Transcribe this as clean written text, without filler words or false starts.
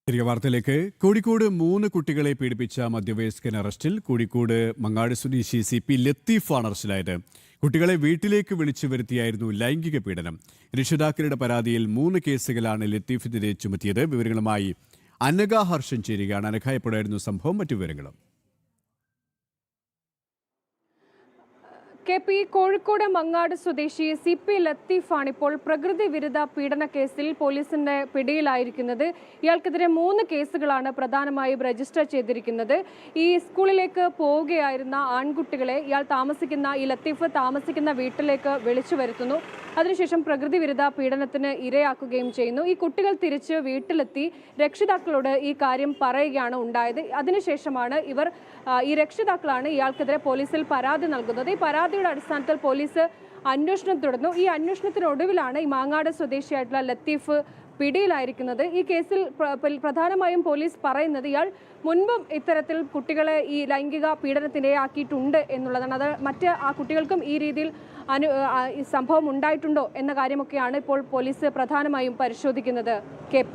തിരികെ വാർത്തയിലേക്ക്. കോഴിക്കോട് 3 കുട്ടികളെ പീഡിപ്പിച്ച മധ്യവയസ്കൻ അറസ്റ്റിൽ. കോഴിക്കോട് മങ്ങാട് സ്വദേശി CP ലത്തീഫാണ് അറസ്റ്റിലായത്. കുട്ടികളെ വീട്ടിലേക്ക് വിളിച്ചു വരുത്തിയായിരുന്നു ലൈംഗിക പീഡനം. രക്ഷിതാക്കളുടെ പരാതിയിൽ 3 കേസുകളാണ് ലത്തീഫിനെതിരെ ചുമത്തിയത്. വിവരങ്ങളുമായി അനഘ ഹർഷൻ ചേരുകയാണ്. അനഘ, എപ്പോഴായിരുന്നു സംഭവം? മറ്റു വിവരങ്ങളും. KP കോഴിക്കോട് മങ്ങാട് സ്വദേശി CP ലത്തീഫാണ് ഇപ്പോൾ പ്രകൃതി വിരുദ്ധ പീഡന കേസിൽ പോലീസിന്റെ പിടിയിലായിരിക്കുന്നത്. ഇയാൾക്കെതിരെ 3 കേസുകളാണ് പ്രധാനമായും രജിസ്റ്റർ ചെയ്തിരിക്കുന്നത്. ഈ സ്കൂളിലേക്ക് പോവുകയായിരുന്ന ആൺകുട്ടികളെ ഈ ലത്തീഫ് താമസിക്കുന്ന വീട്ടിലേക്ക് വിളിച്ചു വരുത്തുന്നു. അതിനുശേഷം പ്രകൃതി വിരുദ്ധ പീഡനത്തിന് ഇരയാക്കുകയും ചെയ്യുന്നു. ഈ കുട്ടികൾ തിരിച്ച് വീട്ടിലെത്തി രക്ഷിതാക്കളോട് ഈ കാര്യം പറയുകയാണ് ഉണ്ടായത്. അതിനുശേഷമാണ് ഈ രക്ഷിതാക്കളാണ് ഇയാൾക്കെതിരെ പോലീസിൽ പരാതി നൽകുന്നത്. ഈ പരാതിയുടെ അടിസ്ഥാനത്തിൽ പോലീസ് അന്വേഷണം തുടർന്നു. ഈ അന്വേഷണത്തിനൊടുവിലാണ് ഈ മാങ്ങാട് സ്വദേശിയായിട്ടുള്ള ലത്തീഫ് പിടിയിലായിരിക്കുന്നത്. ഈ കേസിൽ പ്രധാനമായും പോലീസ് പറയുന്നത് ഇയാൾ മുൻപും ഇത്തരത്തിൽ കുട്ടികളെ ഈ ലൈംഗിക പീഡനത്തിനിരയാക്കിയിട്ടുണ്ട് എന്നുള്ളതാണ്. അത് ആ കുട്ടികൾക്കും ഈ രീതിയിൽ സംഭവം ഉണ്ടായിട്ടുണ്ടോ എന്ന കാര്യമൊക്കെയാണ് ഇപ്പോൾ പോലീസ് പ്രധാനമായും പരിശോധിക്കുന്നത്. KP